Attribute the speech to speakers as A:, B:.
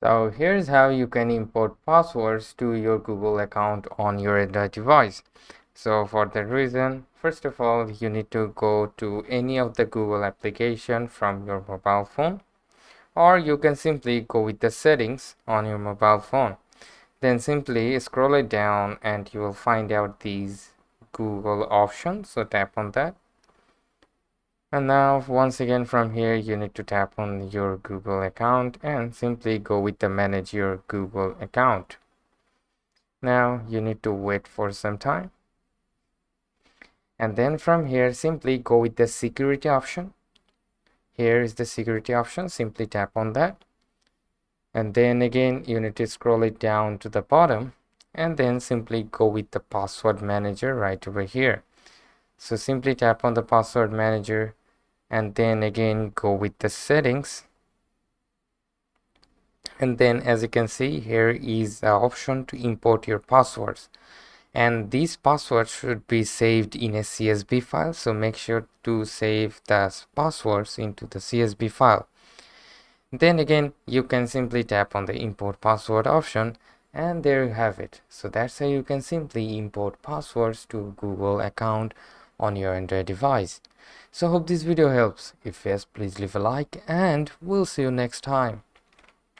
A: So here's how you can import passwords to your Google account on your Android device. So for that reason, first of all, you need to go to any of the Google application from your mobile phone, or you can simply go with the settings on your mobile phone. Then simply scroll it down and you will find out these Google options. So tap on that. And now once again from here you need to tap on your Google account and simply go with the manage your Google account. Now you need to wait for some time. And then from here simply go with the security option. Here is the security option, simply tap on that. And then again you need to scroll it down to the bottom and then simply go with the password manager right over here. So simply tap on the password manager and then again go with the settings, and then as you can see here is the option to import your passwords, and these passwords should be saved in a CSV file, so make sure to save the passwords into the CSV file. Then again you can simply tap on the import password option and there you have it. So that's how you can simply import passwords to Google account on your Android device. So hope this video helps. If yes, please leave a like and we'll see you next time.